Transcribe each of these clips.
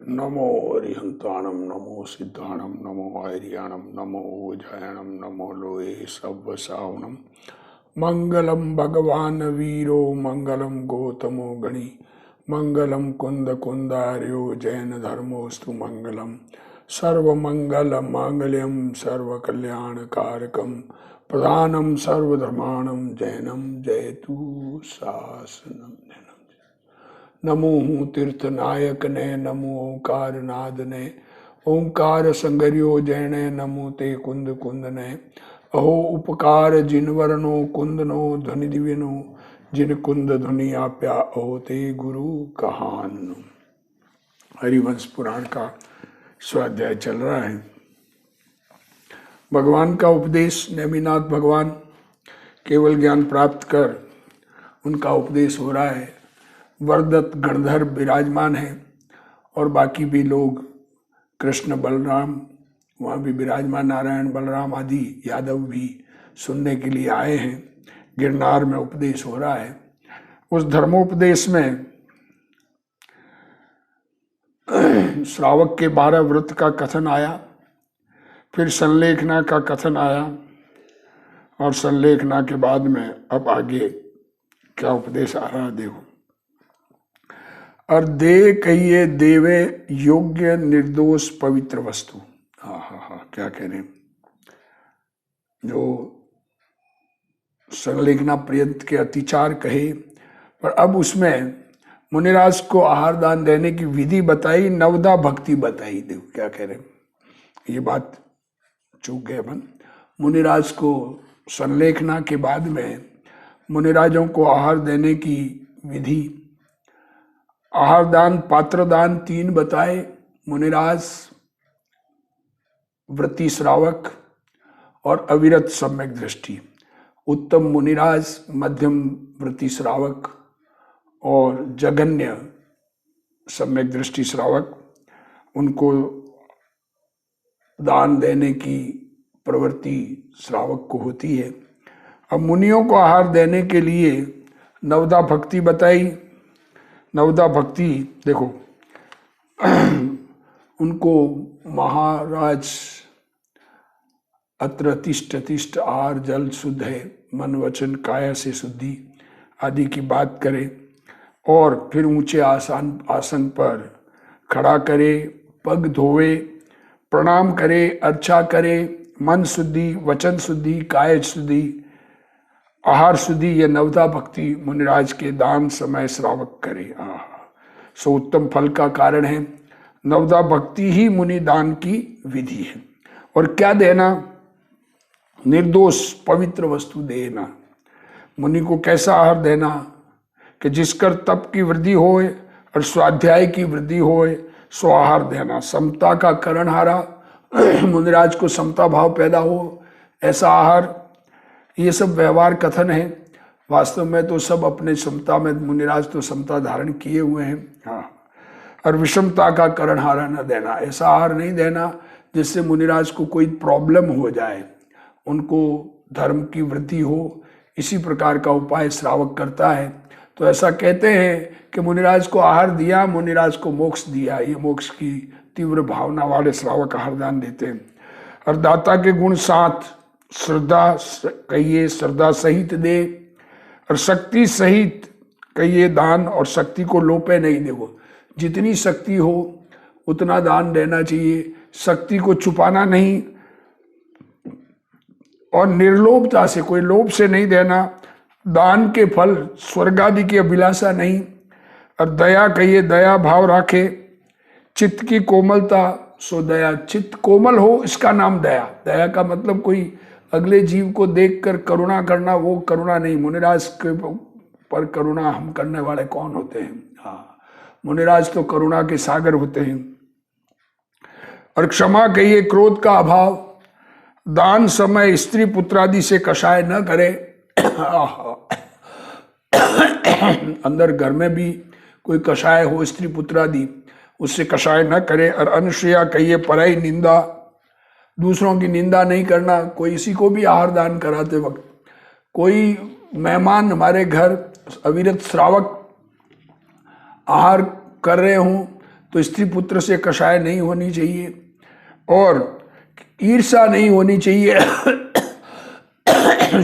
नमो अरिहंताणम नमो सिद्धाणम नमो आर्याणम नमो ओजायणम नमो लोए सव्वसावणम मंगलम भगवान वीरो मंगलम गौतमो गणि मंगलम कुंद कुंदार्यो जैन धर्मोस्तु मंगलम सर्वमंगल मांगल्यम सर्वकल्याणकारकम प्रधानम सर्वधर्माणम जैनम जयतु शासनम। नमो हूँ तीर्थ नायक ने नमो ओंकार नाद ने ओंकार संगरियो जैने नमो ते कुंद कुंद ने अहो उपकार जिन वरनो कुंदनो ध्वनि दिव्यनो जिन कुंद ध्वनि आप्या अहो ते गुरु कहान। हरिवंश पुराण का स्वाध्याय चल रहा है। भगवान का उपदेश, नेमिनाथ भगवान केवल ज्ञान प्राप्त कर उनका उपदेश हो रहा है। वरदत्त गणधर विराजमान है और बाकी भी लोग कृष्ण बलराम वहाँ भी विराजमान, नारायण बलराम आदि यादव भी सुनने के लिए आए हैं। गिरनार में उपदेश हो रहा है। उस धर्मोपदेश में श्रावक के 12 व्रत का कथन आया, फिर संलेखना का कथन आया और संलेखना के बाद में अब आगे क्या उपदेश आ रहा है देखो। और दे कहिए देवे योग्य निर्दोष पवित्र वस्तु। हाँ, क्या कह रहे हैं। जो संलेखना पर्यंत के अतिचार कहे, पर अब उसमें मुनिराज को आहार दान देने की विधि बताई, नवदा भक्ति बताई। देखो क्या कह रहे हैं, ये बात चूक गए अपन। मुनिराज को संलेखना के बाद में मुनिराजों को आहार देने की विधि, आहार दान पात्र दान 3 बताए। मुनिराज, व्रती श्रावक और अविरत सम्यक दृष्टि। उत्तम मुनिराज, मध्यम व्रती श्रावक और जघन्य सम्यक दृष्टि श्रावक, उनको दान देने की प्रवृत्ति श्रावक को होती है। अब मुनियों को आहार देने के लिए नवदा भक्ति बताई। नवदा भक्ति देखो उनको महाराज अत्र तिष्ठ तिष्ठ आहार जल शुद्ध है, मन वचन काया से शुद्धि आदि की बात करे और फिर ऊंचे आसन पर खड़ा करे, पग धोवे, प्रणाम करे, अर्चा करे, मन शुद्धि, वचन शुद्धि, काय शुद्धि, आहार शुद्धि, ये नवदा भक्ति मुनिराज के दान समय श्रावक करे। सो उत्तम फल का कारण है। नवदा भक्ति ही मुनि दान की विधि है। और क्या देना? निर्दोष पवित्र वस्तु देना। मुनि को कैसा आहार देना कि जिसकर तप की वृद्धि होए और स्वाध्याय की वृद्धि होए, सो आहार देना। समता का करण हारा, मुनिराज को समता भाव पैदा हो, ऐसा आहार। ये सब व्यवहार कथन है, वास्तव में तो सब अपने समता में, मुनिराज तो समता धारण किए हुए हैं। हाँ, और विषमता का करण हारा न देना। ऐसा आहार नहीं देना जिससे मुनिराज को कोई प्रॉब्लम हो जाए, उनको धर्म की वृद्धि हो। इसी प्रकार का उपाय श्रावक करता है। तो ऐसा कहते हैं कि मुनिराज को आहार दिया, मुनिराज को मोक्ष दिया। ये मोक्ष की तीव्र भावना वाले श्रावक आहार दान देते हैं। और दाता के गुण 7, श्रद्धा कहिए श्रद्धा सहित दे, और शक्ति सहित कहिए दान, और शक्ति को लोपे नहीं। देखो जितनी शक्ति हो उतना दान देना चाहिए, शक्ति को छुपाना नहीं, और निर्लोभता से, कोई लोभ से नहीं देना। दान के फल स्वर्ग आदि की अभिलाषा नहीं। और दया कहिए दया भाव राखे, चित्त की कोमलता, सो दया, चित्त कोमल हो इसका नाम दया। दया का मतलब कोई अगले जीव को देखकर करुणा करना, वो करुणा नहीं। मुनिराज के पर करुणा हम करने वाले कौन होते हैं? हाँ, मुनिराज तो करुणा के सागर होते हैं। और क्षमा कहिए क्रोध का अभाव, दान समय स्त्री पुत्रादि से कषाय न करे। अंदर घर में भी कोई कषाय हो, स्त्री पुत्रादि, उससे कषाय न करे। और अनुश्रया कहिए पराई निंदा, दूसरों की निंदा नहीं करना। कोई इसी को भी आहार दान कराते वक्त कोई मेहमान हमारे घर अविरत श्रावक आहार कर रहे हों तो स्त्री पुत्र से कषाय नहीं होनी चाहिए और ईर्ष्या नहीं होनी चाहिए।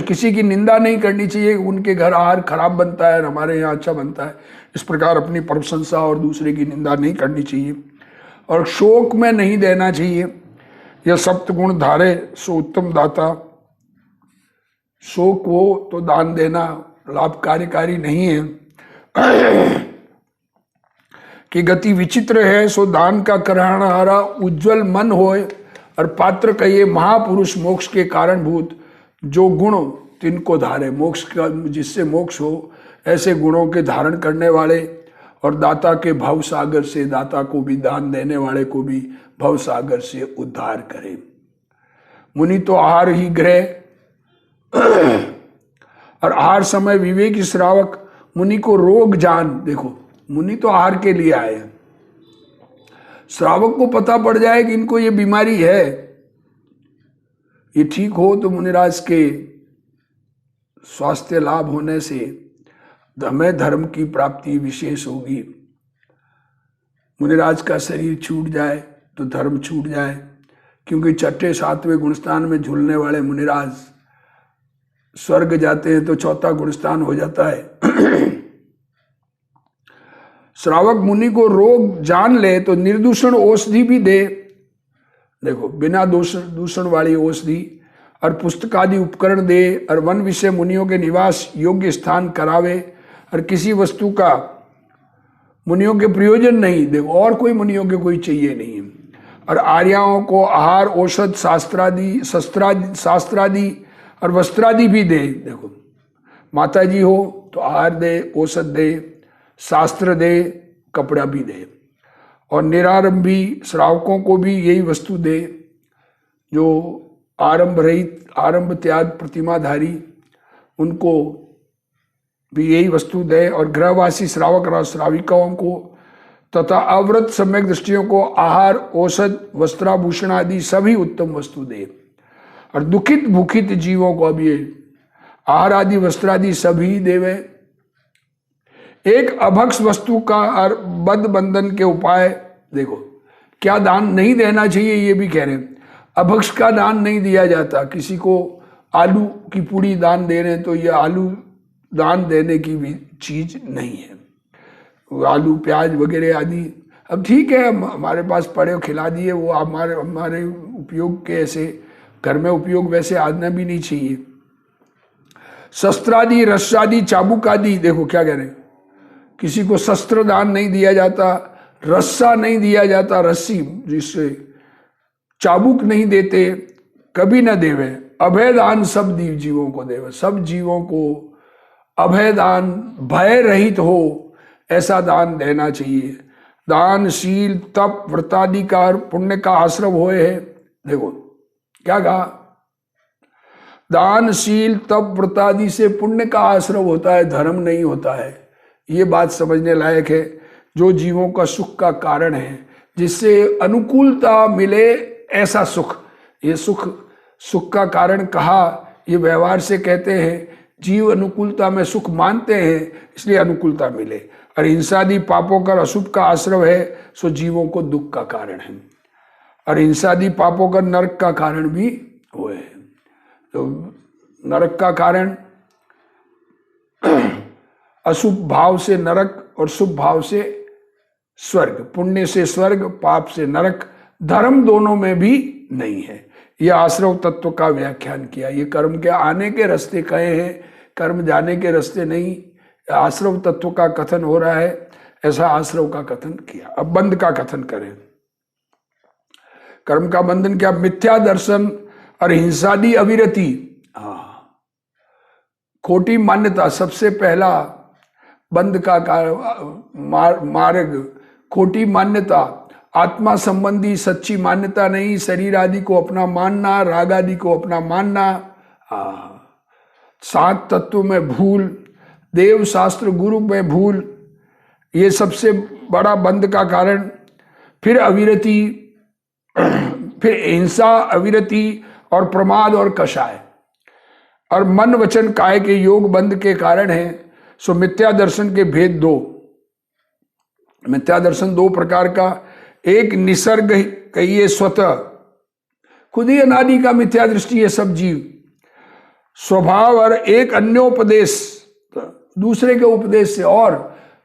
किसी की निंदा नहीं करनी चाहिए, उनके घर आहार खराब बनता है हमारे यहाँ अच्छा बनता है, इस प्रकार अपनी प्रशंसा और दूसरे की निंदा नहीं करनी चाहिए। और शोक में नहीं देना चाहिए। यह सप्तगुण धारे सो उत्तम दाता। शोक हो तो दान देना लाभकारी नहीं है। कि गति विचित्र है सो दान का करहारा, उज्जवल मन होए और पात्र कहिए महापुरुष मोक्ष के कारणभूत। जो गुण तिनको धारे, मोक्ष का जिससे मोक्ष हो ऐसे गुणों के धारण करने वाले, और दाता के भव सागर से, दाता को भी दान देने वाले को भी भव सागर से उद्धार करे। मुनि तो आहार ही ग्रह और आहार समय विवेक श्रावक। मुनि को रोग जान, देखो मुनि तो आहार के लिए आए हैं, श्रावक को पता पड़ जाए कि इनको ये बीमारी है, ये ठीक हो तो मुनिराज के स्वास्थ्य लाभ होने से हमें धर्म की प्राप्ति विशेष होगी। मुनिराज का शरीर छूट जाए तो धर्म छूट जाए, क्योंकि छठे सातवें गुणस्थान में झूलने वाले मुनिराज स्वर्ग जाते हैं तो चौथा गुणस्थान हो जाता है। श्रावक मुनि को रोग जान ले तो निर्दूषण औषधि भी दे, देखो बिना दूषण वाली औषधि, और पुस्तकादि उपकरण दे, और वन विषय मुनियों के निवास योग्य स्थान करावे, और किसी वस्तु का मुनियों के प्रयोजन नहीं, देखो और कोई मुनियों के कोई चाहिए नहीं, और आर्याओं को आहार औषध शास्त्रादि और वस्त्रादि भी दे। देखो माता जी हो तो आहार दे, औषध दे, शास्त्र दे, कपड़ा भी दे, और निरारंभी श्रावकों को भी यही वस्तु दे, जो आरंभ रहित आरंभ त्याग प्रतिमाधारी उनको भी यही वस्तु दे, और गृहवासी श्रावक और श्राविकाओं को तथा अव्रत सम्यक दृष्टियों को आहार औषध वस्त्राभूषण आदि सभी उत्तम वस्तु दे, और दुखित भूखित जीवों को भी आहार आदि वस्त्रादि सभी देवे। एक अभक्ष वस्तु का और बद्ध बंधन के उपाय, देखो क्या दान नहीं देना चाहिए ये भी कह रहे हैं। अभक्ष का दान नहीं दिया जाता, किसी को आलू की पूड़ी दान दे रहे हैं तो ये आलू दान देने की भी चीज नहीं है। आलू प्याज वगैरह आदि अब ठीक है हमारे पास पड़े खिला दिए, वो हमारे उपयोग के ऐसे घर में उपयोग वैसे आना भी नहीं चाहिए। शस्त्रादि रस्सादि चाबुक आदि, देखो क्या कह रहे हैं, किसी को शस्त्र दान नहीं दिया जाता, रस्सा नहीं दिया जाता, रस्सी जिससे चाबुक नहीं देते, कभी न देवे। अभय दान सब जीवों को देवे, सब जीवों को अभय दान भय रहित हो ऐसा दान देना चाहिए। दान शील तप व्रतादि का पुण्य का आश्रव होए है, देखो क्या कहा, दान शील तप व्रतादि से पुण्य का आश्रव होता है, धर्म नहीं होता है। ये बात समझने लायक है। जो जीवों का सुख का कारण है, जिससे अनुकूलता मिले ऐसा सुख, ये सुख का कारण कहा, ये व्यवहार से कहते हैं जीव अनुकूलता में सुख मानते हैं इसलिए अनुकूलता मिले, और हिंसादि पापों का अशुभ का आश्रव है सो जीवों को दुख का कारण है, और हिंसादि पापों का नरक का कारण भी हुए है। तो नरक का कारण अशुभ भाव से नरक और शुभ भाव से स्वर्ग, पुण्य से स्वर्ग पाप से नरक, धर्म दोनों में भी नहीं है। यह आश्रव तत्व का व्याख्यान किया। ये कर्म के आने के रास्ते कहे हैं, कर्म जाने के रास्ते नहीं। आश्रव तत्व का कथन हो रहा है, ऐसा आश्रव का कथन किया। अब बंध का कथन करें। कर्म का बंधन क्या, मिथ्या दर्शन और हिंसादि अविरति, खोटी मान्यता सबसे पहला बंध का मार्ग, खोटी मान्यता, आत्मा संबंधी सच्ची मान्यता नहीं, शरीर आदि को अपना मानना, राग आदि को अपना मानना, सात तत्व में भूल, देव शास्त्र गुरु में भूल, ये सबसे बड़ा बंध का कारण। फिर अविरति, फिर हिंसा, अविरति और प्रमाद और कषाय, और मन वचन काय के योग बंध के कारण है। सो मिथ्या दर्शन के भेद दो, मिथ्या दर्शन दो प्रकार का, एक निसर्ग कहिए स्वतः, खुद ही अनादि का मिथ्या दृष्टि है सब जीव स्वभाव, और एक अन्योपदेश, दूसरे के उपदेश से। और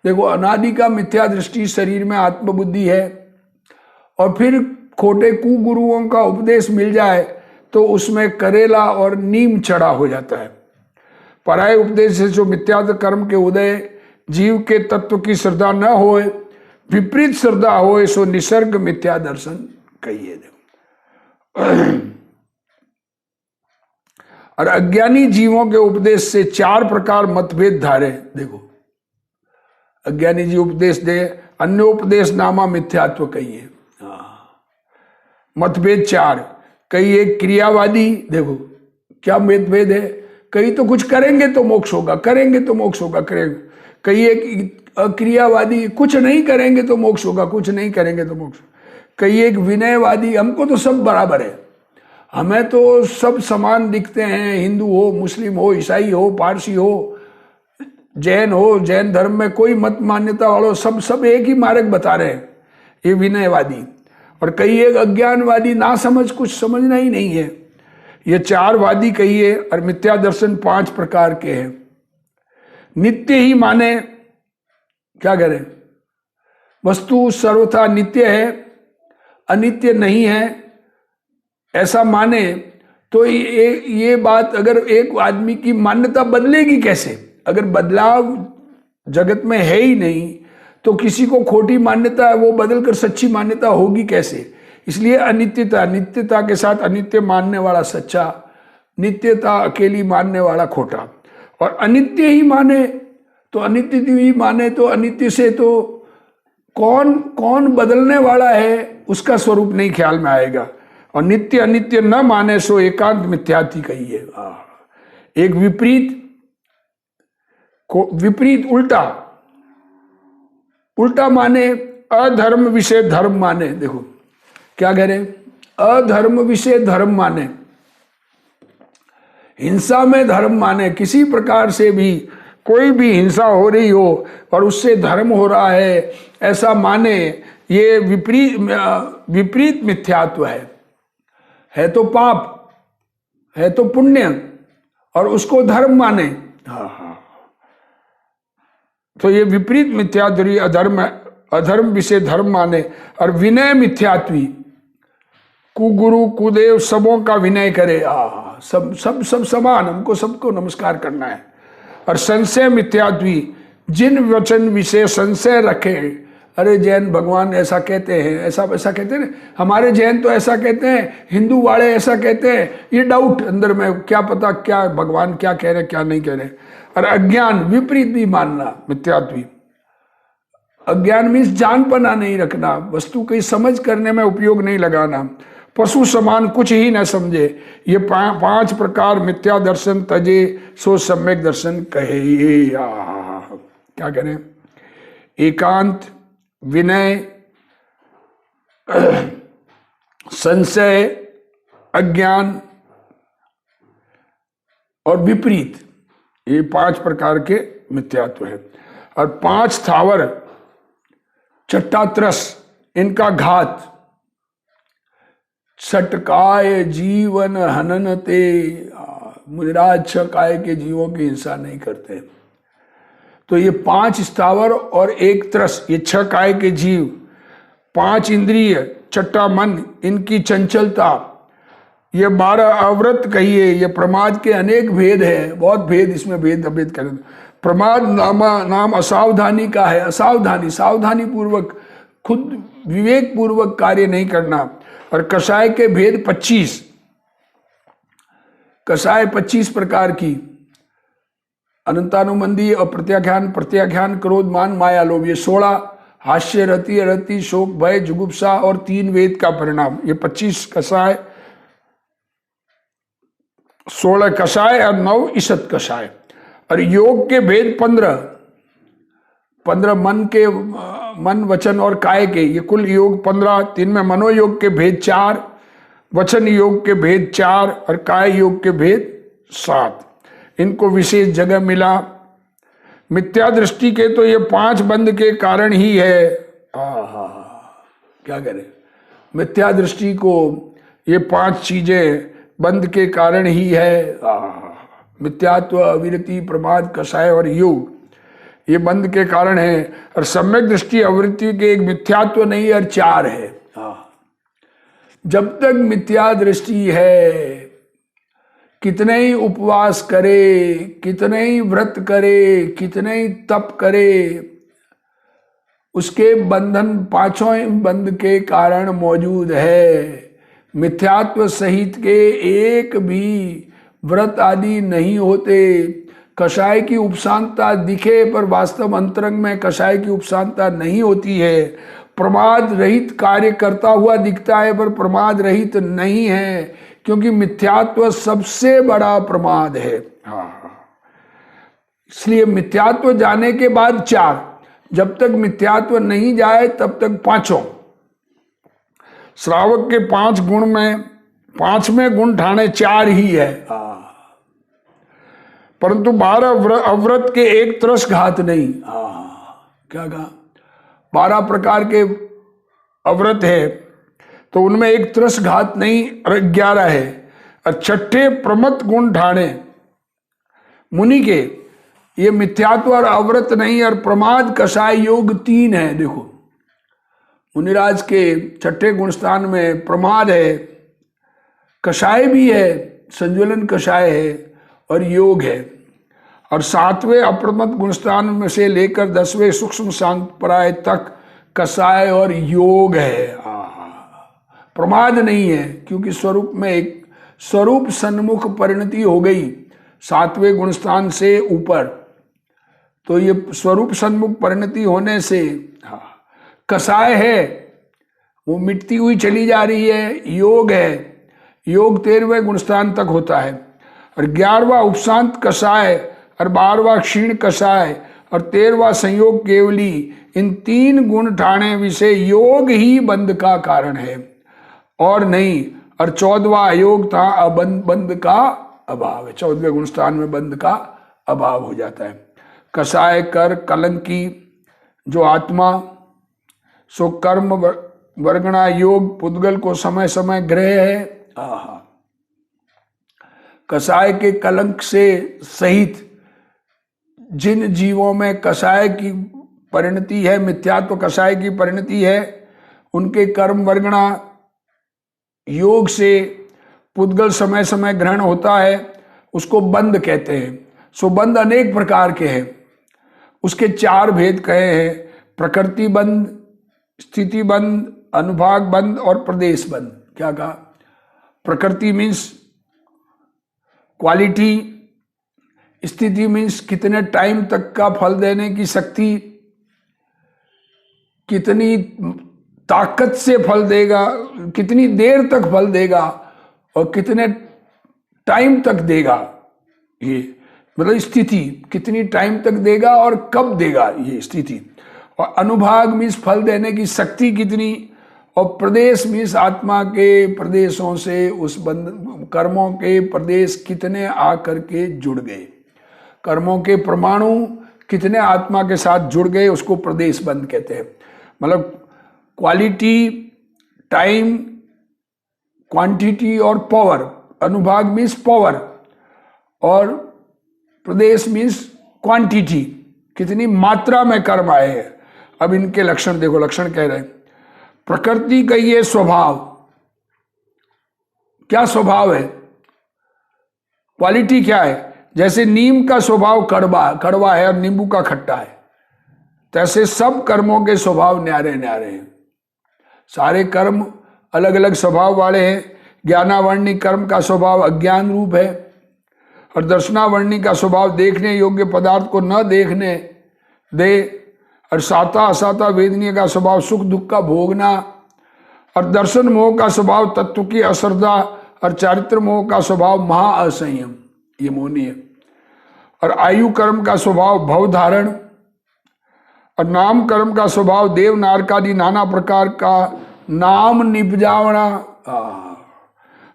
देखो अनादि का मिथ्या दृष्टि शरीर में आत्मबुद्धि है, और फिर खोटे कुगुरुओं का उपदेश मिल जाए तो उसमें करेला और नीम चढ़ा हो जाता है। पराये उपदेश से जो मिथ्या कर्म के उदय, जीव के तत्व की श्रद्धा न होए, विपरीत श्रद्धा होए, सो निसर्ग मिथ्या दर्शन कहिए। और अज्ञानी जीवों के उपदेश से चार प्रकार मतभेद धारे। देखो अज्ञानी जी उपदेश दे, अन्योपदेश नामा मिथ्यात्व कहिए। मतभेद चार, कई एक क्रियावादी, देखो क्या मतभेद है, कई तो कुछ करेंगे तो मोक्ष होगा, करेंगे तो मोक्ष होगा, करेंगे। कई एक अक्रियावादी, कुछ नहीं करेंगे तो मोक्ष होगा, कुछ नहीं करेंगे तो मोक्ष। कई एक विनयवादी, हमको तो सब बराबर है, हमें तो सब समान दिखते हैं, हिंदू हो, मुस्लिम हो, ईसाई हो, पारसी हो, जैन हो, जैन धर्म में कोई मत मान्यता वालों, सब एक ही मार्ग बता रहे हैं, ये विनयवादी। और कई एक अज्ञानवादी, ना समझ, कुछ समझना ही नहीं है, ये चार वादी कहिए। और मिथ्या दर्शन पांच प्रकार के हैं। नित्य ही माने, क्या करें, वस्तु सर्वथा नित्य है, अनित्य नहीं है, ऐसा माने तो ये बात, अगर एक आदमी की मान्यता बदलेगी कैसे? अगर बदलाव जगत में है ही नहीं तो किसी को खोटी मान्यता है वो बदलकर सच्ची मान्यता होगी कैसे? इसलिए अनित्यता, नित्यता के साथ अनित्य मानने वाला सच्चा, नित्यता अकेली मानने वाला खोटा। और अनित्य ही माने तो अनित्य से तो कौन बदलने वाला है उसका स्वरूप नहीं ख्याल में आएगा। और नित्य अनित्य न माने सो एकांत मिथ्याति कहिए। एक विपरीत उल्टा माने, अधर्म विषय धर्म माने। देखो क्या कह रहे हैं, अधर्म विषय धर्म माने, हिंसा में धर्म माने, किसी प्रकार से भी कोई भी हिंसा हो रही हो और उससे धर्म हो रहा है ऐसा माने, ये विपरीत मिथ्यात्व है तो पाप, है तो पुण्य, और उसको धर्म माने। तो ये विपरीत मिथ्यात्वी अधर्म विषय धर्म माने। और विनय मिथ्यात्वी, कुगुरु कुदेव सबों का विनय करे, सब समान, हमको सबको नमस्कार करना है। और संशय मिथ्यात्वी, जिन वचन विषय संशय रखे, अरे जैन भगवान ऐसा कहते हैं, ऐसा कहते हैं, हमारे जैन तो ऐसा कहते हैं, हिंदू वाले ऐसा कहते हैं, ये डाउट अंदर में, क्या पता क्या भगवान क्या कह रहे क्या नहीं कह रहे। और अज्ञान विपरीत भी मानना मिथ्यात्वी। अज्ञान मीन्स जानपना नहीं रखना, वस्तु की समझ करने में उपयोग नहीं लगाना, पशु समान कुछ ही न समझे। ये पांच प्रकार मिथ्या दर्शन तजे सो सम्यक दर्शन कहे। क्या करें, एकांत, विनय, संशय, अज्ञान और विपरीत, ये पांच प्रकार के मिथ्यात्व है। और पांच स्थावर चट्टात्रस, इनका घात, छटकाय जीवन हननते, मुनिराज छकाय के जीवों की हिंसा नहीं करते। तो ये पांच स्थावर और एक त्रस, ये छह काय के जीव, पांच इंद्रिय, छठा मन, इनकी चंचलता, ये 12 अवृत कहिए। ये प्रमाद के अनेक भेद है, बहुत भेद, इसमें भेद करें। प्रमाद नाम असावधानी का है, असावधानी, सावधानी पूर्वक, खुद विवेक पूर्वक कार्य नहीं करना। और कषाय के भेद 25, कषाय 25 प्रकार की, अनंतानुबंधी, प्रत्याख्यान, क्रोध, मान, माया, लोभ, ये 16, हास्य, रति, शोक, भय, जुगुप्सा और 3 वेद का परिणाम, ये 25 कषाय, 16 कषाय और 9 ईषत कषाय। और योग के भेद 15 मन वचन और काय के, ये कुल योग 15। 3 में मनोयोग के भेद 4, वचन योग के भेद 4 और काय योग के भेद 7। इनको विशेष जगह मिला। मिथ्या दृष्टि के तो ये 5 बंध के कारण ही है, क्या करें, मिथ्या दृष्टि को ये 5 चीजें बंध के कारण ही है। मिथ्यात्व, अविरति, प्रमाद, कषाय और योग, ये बंध के कारण है। और सम्यक दृष्टि अवृत्ति के एक मिथ्यात्व नहीं और 4 है। जब तक मिथ्या दृष्टि है, कितने ही उपवास करे, कितने ही व्रत करे, कितने ही तप करे, उसके बंधन 5 बंध के कारण मौजूद है। मिथ्यात्व सहित के एक भी व्रत आदि नहीं होते। कषाय की उपशांतता दिखे पर वास्तव अंतरंग में कषाय की उपशांतता नहीं होती है। प्रमाद रहित कार्य करता हुआ दिखता है पर प्रमाद रहित नहीं है, क्योंकि मिथ्यात्व सबसे बड़ा प्रमाद है। इसलिए मिथ्यात्व जाने के बाद 4, जब तक मिथ्यात्व नहीं जाए तब तक 5। श्रावक के 5 गुण में 5वें गुण ठाणे 4 ही है, परंतु 12 अव्रत के एक त्रस घात नहीं। क्या कहा, 12 प्रकार के अव्रत है तो उनमें एक त्रस घात नहीं, 11 है। और 6ठे प्रमत गुण ठाणे मुनि के, ये मिथ्यात्व और अव्रत नहीं और प्रमाद, कषाय, योग 3 है। देखो मुनिराज के 6ठे गुण स्थान में प्रमाद है, कषाय भी है, संज्वलन कषाय है और योग है। और 7वें अप्रमत गुणस्थान में से लेकर 10वें सूक्ष्म शांत पराय तक कषाय और योग है। प्रमाद नहीं है, क्योंकि स्वरूप में एक स्वरूप सन्मुख परिणति हो गई 7वें गुणस्थान से ऊपर, तो ये स्वरूप सन्मुख परिणति होने से कषाय है, वो मिटती हुई चली जा रही है। योग है, योग 13वें गुणस्थान तक होता है। और 11वां उपशांत कषाय और 12वां क्षीण कषाय और 13वां संयोग केवली, इन 3 गुण ठाणे विषय योग ही बंध का कारण है और नहीं। और 14वां अयोग था बंध का अभाव है। 14वें गुणस्थान में बंध का अभाव हो जाता है। कषाय कर कलंकी जो आत्मा, सो कर्म वर्गणा योग पुद्गल को समय समय ग्रह है। कषाय के कलंक से सहित जिन जीवों में कषाय की परिणति है, मिथ्यात्व कषाय की परिणति है, उनके कर्म वर्गणा योग से पुद्गल समय समय ग्रहण होता है, उसको बंध कहते हैं। सो बंध अनेक प्रकार के हैं, उसके 4 भेद कहे हैं, प्रकृति बंध, स्थिति बंध, अनुभाग बंध और प्रदेश बंध। क्या कहा, प्रकृति मीन्स क्वालिटी, स्थिति मीन्स कितने टाइम तक का फल देने की शक्ति, कितनी ताकत से फल देगा, कितनी देर तक फल देगा और कितने टाइम तक देगा, ये मतलब स्थिति, कितनी टाइम तक देगा और कब देगा, ये स्थिति। और अनुभाग मीन्स फल देने की शक्ति कितनी, और प्रदेश मीन्स आत्मा के प्रदेशों से उस बंध कर्मों के प्रदेश कितने आकर के जुड़ गए, कर्मों के परमाणु कितने आत्मा के साथ जुड़ गए, उसको प्रदेश बंध कहते हैं। मतलब क्वालिटी, टाइम, क्वांटिटी और पावर। अनुभाग मीन्स पावर और प्रदेश मीन्स क्वांटिटी, कितनी मात्रा में कर्म आए हैं। अब इनके लक्षण देखो, लक्षण कह रहे हैं प्रकृति का ये स्वभाव, क्या स्वभाव है, क्वालिटी क्या है। जैसे नीम का स्वभाव कड़वा है और नींबू का खट्टा है, तैसे सब कर्मों के स्वभाव न्यारे न्यारे हैं। सारे कर्म अलग अलग स्वभाव वाले हैं। ज्ञानावर्णी कर्म का स्वभाव अज्ञान रूप है और दर्शनावर्णी का स्वभाव देखने योग्य पदार्थ को न देखने दे, और साता असाता वेदनीय का स्वभाव सुख दुख का भोगना, और दर्शन मोह का स्वभाव तत्व की अश्रद्धा, और चारित्र मोह का स्वभाव महा असंयम, ये मोहनी है। और आयु कर्म का स्वभाव भव धारण, और नाम कर्म का स्वभाव देव नारकादि नाना प्रकार का नाम निपजावना,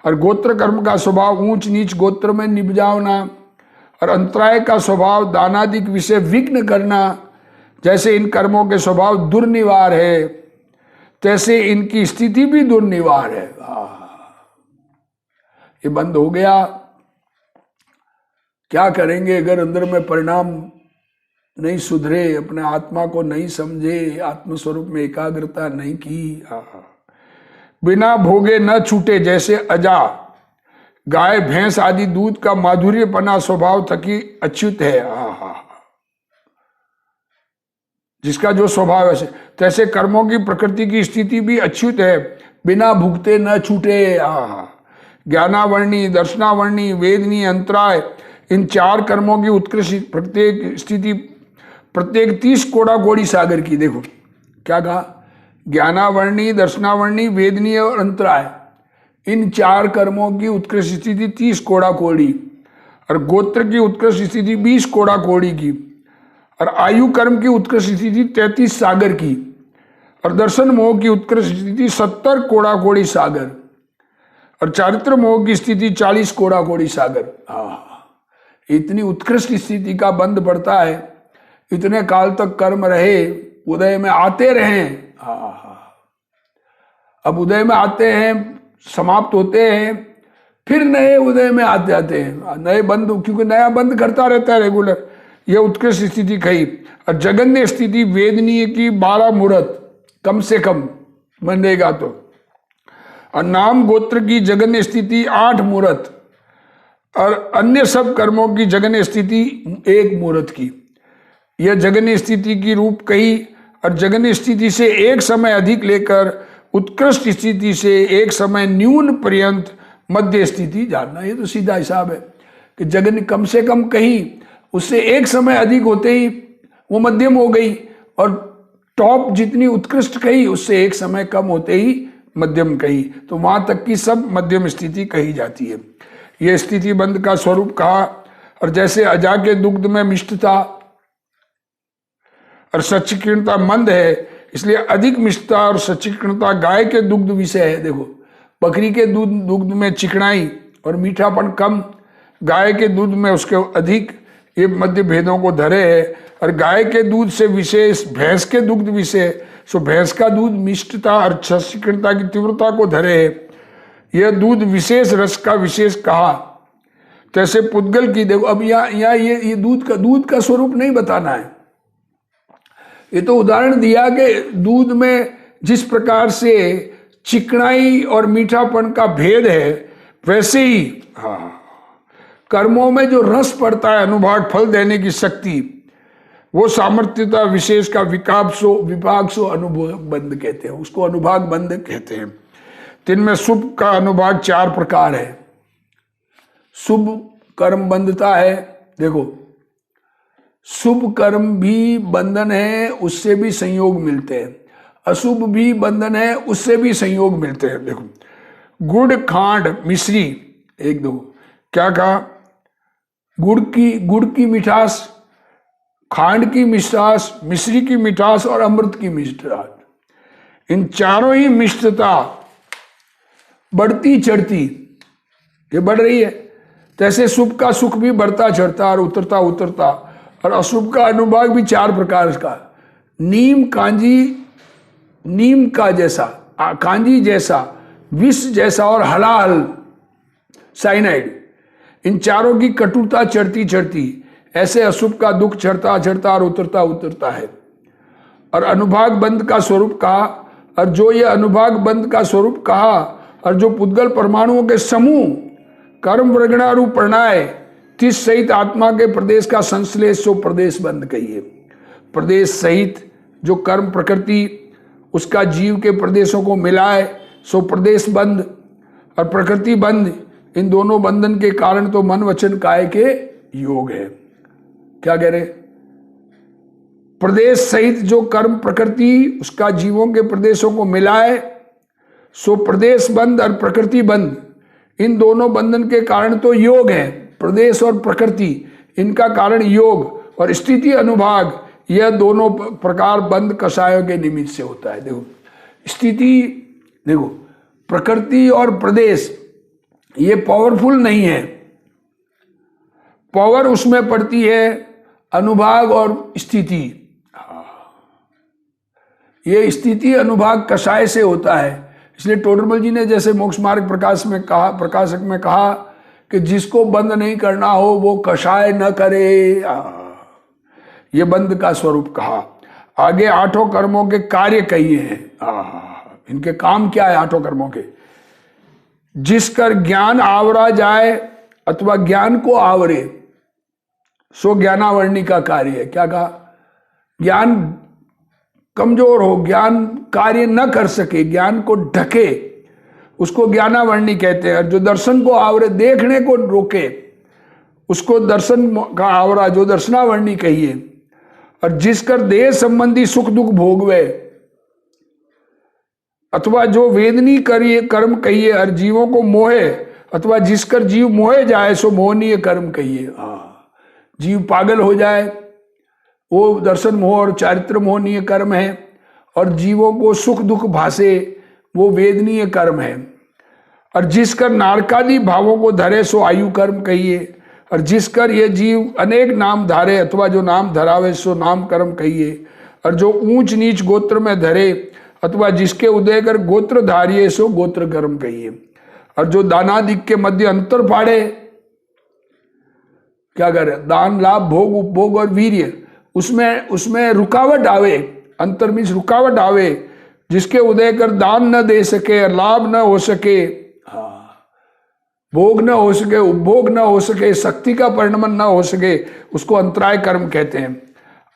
और गोत्र कर्म का स्वभाव ऊंच नीच गोत्र में निपजावना, और अंतराय का स्वभाव दानादिक विषय विघ्न करना, जैसे इन कर्मों के स्वभाव दुर्निवार है, तैसे इनकी स्थिति भी दुर्निवार है। ये बंद हो गया, क्या करेंगे अगर अंदर में परिणाम नहीं सुधरे, अपने आत्मा को नहीं समझे, आत्मस्वरूप में एकाग्रता नहीं की। बिना भोगे न छूटे जैसे अजा, गाय भैंस आदि दूध का माधुर्यपना स्वभाव थकी अच्युत है। जिसका जो स्वभाव है तैसे कर्मों की प्रकृति की स्थिति भी अच्युत है, बिना भुगते न छूटे। ज्ञानावर्णी, दर्शनावर्णी, वेदनी, अंतराय, इन 4 कर्मों की उत्कृष्ट प्रत्येक स्थिति प्रत्येक 30 कोड़ा कोड़ी सागर की। देखो क्या कहा, ज्ञानावर्णी, दर्शनावर्णी, वेदनीय और अंतराय, इन 4 कर्मों की उत्कृष्ट स्थिति 30 कोड़ा कोड़ी, और गोत्र की उत्कृष्ट स्थिति 20 कोड़ा कोड़ी की, और आयु कर्म की उत्कृष्ट स्थिति 33 सागर की, और दर्शन मोह की उत्कृष्ट स्थिति 70 कोड़ा कोड़ी सागर, और चारित्र मोह की स्थिति 40 कोड़ा कोड़ी सागर। इतनी उत्कृष्ट स्थिति का बंध पड़ता है, इतने काल तक कर्म रहे, उदय में आते रहें। अब उदय में आते हैं, समाप्त होते हैं, फिर नए उदय में आते जाते हैं, नए बंध, क्योंकि नया बंध करता रहता है रेगुलर। यह उत्कृष्ट स्थिति कही। और जगन्य स्थिति वेदनीय की 12 मुहूर्त कम से कम बनेगा तो, और नाम गोत्र की जगन्य स्थिति 8 मुहूर्त, और अन्य सब कर्मों की जगन्य स्थिति 1 मुहूर्त की। यह जगन्य स्थिति की रूप कही। और जगन्य स्थिति से एक समय अधिक लेकर उत्कृष्ट स्थिति से एक समय न्यून पर्यंत मध्य स्थिति जानना। ये तो सीधा हिसाब है कि जगन्य कम से कम कही, उससे एक समय अधिक होते ही वो मध्यम हो गई, और टॉप जितनी उत्कृष्ट कही उससे एक समय कम होते ही मध्यम कही, तो वहां तक की सब मध्यम स्थिति कही जाती है। यह स्थिति बंध का स्वरूप कहा। और जैसे अजा के दुग्ध में मिष्टता और सच्चिकीर्णता मंद है, इसलिए अधिक मिष्टता और सच्चिकीर्णता गाय के दुग्ध विषय है। देखो, बकरी के दुग्ध में चिकनाई और मीठापन कम, गाय के दूध में उसके अधिक, ये मध्य भेदों को धरे है। और गाय के दूध से विशेष भैंस के दुग्ध विषय, सो भैंस का दूध मिष्टता और सच्चिकीर्णता की तीव्रता को धरे है। यह दूध विशेष रस का विशेष कहा। तैसे पुद्गल की, देखो अब यहाँ ये दूध का स्वरूप नहीं बताना है, ये तो उदाहरण दिया कि दूध में जिस प्रकार से चिकनाई और मीठापन का भेद है, वैसे ही कर्मों में जो रस पड़ता है, अनुभाग फल देने की शक्ति, वो सामर्थ्यता विशेष का विभाग सो अनुभाग बंध कहते हैं, उसको अनुभाग बंध कहते हैं। तिनमें शुभ का अनुभाग 4 प्रकार है। शुभ कर्म बंधता है, देखो शुभ कर्म भी बंधन है, उससे भी संयोग मिलते हैं, अशुभ भी बंधन है, उससे भी संयोग मिलते हैं। देखो, गुड़, खांड, मिश्री, 1 2, क्या कहा, गुड़ की मिठास, खांड की मिठास, मिश्री की मिठास और अमृत की मिठास, इन चारों ही मिष्टता बढ़ती चढ़ती, ये बढ़ रही है। तैसे शुभ का सुख भी बढ़ता चढ़ता और उतरता, और अशुभ का अनुभाग भी 4 प्रकार का, नीम, कांजी, नीम का जैसा, कांजी जैसा, विष जैसा और हलाहल, साइनाइड, इन चारों की कटुता चढ़ती, ऐसे अशुभ का दुख चढ़ता और उतरता है। और अनुभाग बंध का स्वरूप कहा। और जो ये अनुभाग बंध का स्वरूप कहा, और जो पुद्गल परमाणुओं के समूह कर्म प्रगणा रूप प्रणय 30 सहित आत्मा के प्रदेश का संश्लेष, सो प्रदेश बंध कहिए। प्रदेश सहित जो कर्म प्रकृति उसका जीव के प्रदेशों को मिलाए, सो प्रदेश बंध। और प्रकृति बंध, इन दोनों बंधन के कारण तो मन वचन काय के योग है। क्या कह रहे, प्रदेश सहित जो कर्म प्रकृति उसका जीवों के प्रदेशों को मिलाए, सो प्रदेश बंध और प्रकृति बंध, इन दोनों बंधन के कारण तो योग है। प्रदेश और प्रकृति, इनका कारण योग, और स्थिति अनुभाग, यह दोनों प्रकार बंध कषायों के निमित्त से होता है। देखो स्थिति, देखो प्रकृति और प्रदेश ये पावरफुल नहीं है, पावर उसमें पड़ती है अनुभाग और स्थिति। ये स्थिति अनुभाग कषाय से होता है। इसलिए टोडरमल जी ने जैसे मोक्ष मार्ग प्रकाशक में कहा कि जिसको बंद नहीं करना हो वो कषाय न करे, ये बंद का स्वरूप कहा। आगे आठों कर्मों के कार्य कहिए हैं। इनके काम क्या है आठों कर्मों के? जिसकर ज्ञान आवरा जाए अथवा ज्ञान को आवरे सो ज्ञानावरणी का कार्य है। क्या कहा? ज्ञान कमजोर हो, ज्ञान कार्य न कर सके, ज्ञान को ढके, उसको ज्ञानावरणी कहते हैं। और जो दर्शन को आवरे, देखने को रोके, उसको दर्शन का आवरा, जो दर्शनावरणी कहिए। और जिसकर देह संबंधी सुख दुख भोगवे अथवा जो वेदनी करिए कर्म कहिए, और जीवों को मोहे अथवा जिसकर जीव मोहे जाए सो मोहनीय कर्म कहिए। जीव पागल हो जाए वो दर्शन मोह और चारित्र मोहनीय कर्म है, और जीवों को सुख दुख भासे वो वेदनीय कर्म है। और जिसकर नारकादि भावों को धरे सो आयु कर्म कहिए। और जिसकर ये जीव अनेक नाम धारे अथवा जो नाम धरावे सो नाम कर्म कहिए। और जो ऊंच नीच गोत्र में धरे अथवा जिसके उदय कर गोत्र धारिये सो गोत्र कर्म कहिए। और जो दानादिक के मध्य अंतर फाड़े, क्या करे? दान लाभ भोग उपभोग और वीर्य, उसमें रुकावट आवे, अंतर मीन्स रुकावट आवे। जिसके उदय कर दान न दे सके, लाभ न हो सके, भोग न हो सके, उपभोग न हो सके, शक्ति का परिणमन न हो सके, उसको अंतराय कर्म कहते हैं।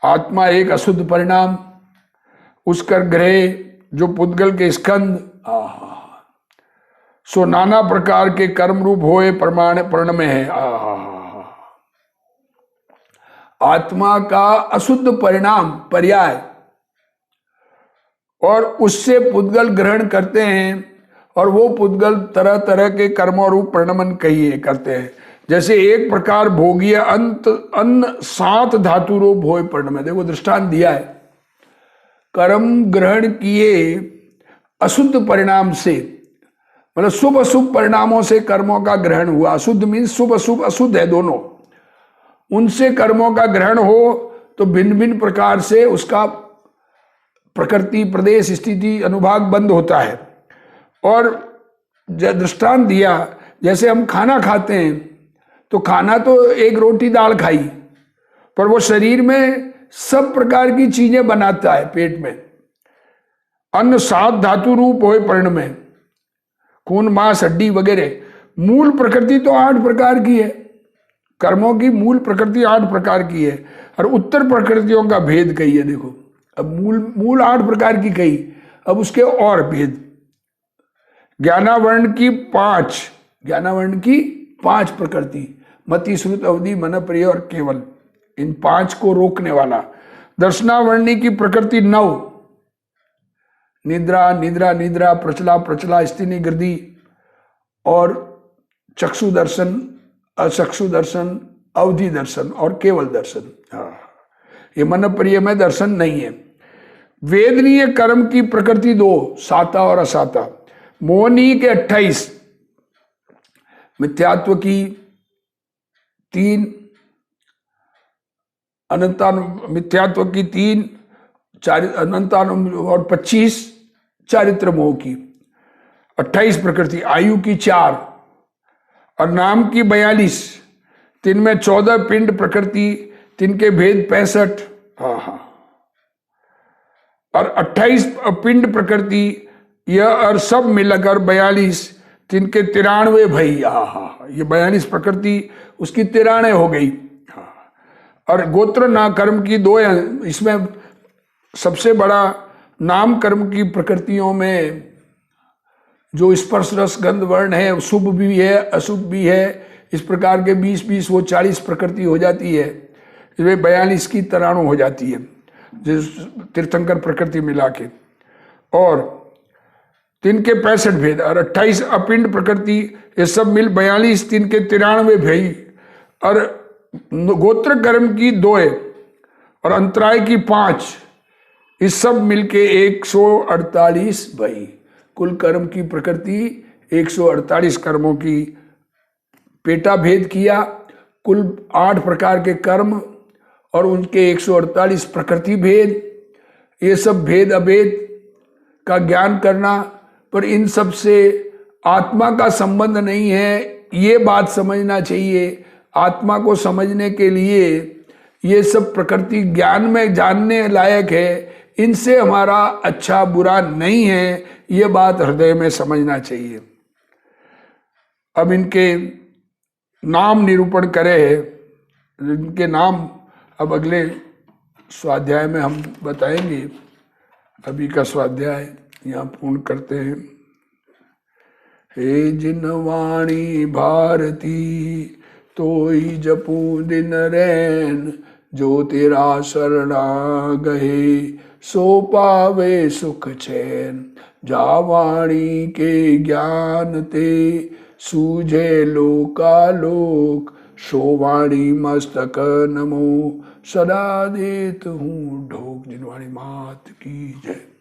आत्मा एक अशुद्ध परिणाम, उसकर ग्रह जो पुद्गल के स्कंद, सो नाना प्रकार के कर्म रूप होए प्रमाण पर्ण में है। आत्मा का अशुद्ध परिणाम पर्याय, और उससे पुद्गल ग्रहण करते हैं, और वो पुद्गल तरह तरह के कर्मों रूप परिणमन कहिए करते हैं। जैसे एक प्रकार भोगीय अन्न 7 धातु रूप होए पर्ण में। देखो दृष्टांत दिया है, कर्म ग्रहण किए अशुद्ध परिणाम से, मतलब शुभ अशुभ परिणामों से कर्मों का ग्रहण हुआ। अशुद्ध मीन्स शुभ अशुभ, अशुद्ध है दोनों, उनसे कर्मों का ग्रहण हो तो भिन्न भिन्न प्रकार से उसका प्रकृति प्रदेश स्थिति अनुभाग बंद होता है। और दृष्टांत दिया, जैसे हम खाना खाते हैं तो खाना तो एक रोटी दाल खाई, पर वो शरीर में सब प्रकार की चीजें बनाता है पेट में। अन्न 7 धातु रूप होए पर्ण में, खून मांस हड्डी वगैरह। मूल प्रकृति तो 8 प्रकार की है, कर्मों की मूल प्रकृति 8 प्रकार की है, और उत्तर प्रकृतियों का भेद कही है। देखो अब मूल 8 प्रकार की कही, अब उसके और भेद। ज्ञानावरण की 5 प्रकृति, मति श्रुत अवधि मन प्रिय और केवल, इन 5 को रोकने वाला। दर्शनावरणी की प्रकृति 9, निद्रा निद्रा निद्रा, प्रचला प्रचला, स्थिनी गृद्धि, और चक्षु दर्शन, अचक्षु दर्शन, अवधि दर्शन और केवल दर्शन। ये मन प्रिय में दर्शन नहीं है। वेदनीय कर्म की प्रकृति 2, साता और असाता। मोहनी के 28, मिथ्यात्व की 3, मिथ्यात्व की 3, अनंतानु और 25 चारित्र मोह की। 28 प्रकृति। आयु की 4 और नाम की 42, 3 में 14 पिंड प्रकृति, 3 के भेद 65। और 28 पिंड प्रकृति, यह और सब मिलकर 42, 3 के 93 भई। ये 42 प्रकृति उसकी 93 हो गई। और गोत्र ना कर्म की 2 है। इसमें सबसे बड़ा नाम कर्म की प्रकृतियों में जो स्पर्श रस गंध वर्ण है, शुभ भी है अशुभ भी है, इस प्रकार के 20 वो 40 प्रकृति हो जाती है। इसमें 42 की 93 हो जाती है, जिस तीर्थंकर प्रकृति मिला के। और 3 के 65 भेद और 28 अपिंड प्रकृति, ये सब मिल 42, 3 के 93 भई। और गोत्र कर्म की 2 और अंतराय की 5, इस सब मिलके 148 भई। कुल कर्म की प्रकृति 148 कर्मों की पेटा भेद किया। कुल 8 प्रकार के कर्म और उनके 148 प्रकृति भेद, ये सब भेद अभेद का ज्ञान करना, पर इन सब से आत्मा का संबंध नहीं है, ये बात समझना चाहिए। आत्मा को समझने के लिए ये सब प्रकृति ज्ञान में जानने लायक है, इनसे हमारा अच्छा बुरा नहीं है, ये बात हृदय में समझना चाहिए। अब इनके नाम निरूपण करे, इनके नाम अब अगले स्वाध्याय में हम बताएंगे। अभी का स्वाध्याय यहाँ पूर्ण करते हैं। हे जिनवाणी भारती तोई जपू दिन रैन, जो तेरा शरणा गए सो पावे सुख चैन। जावाणी के ज्ञान ते सूझे लोकालोक, सोवाणी मस्तक नमो सदा देत हूँ ढोक। जिनवाणी मात की जय।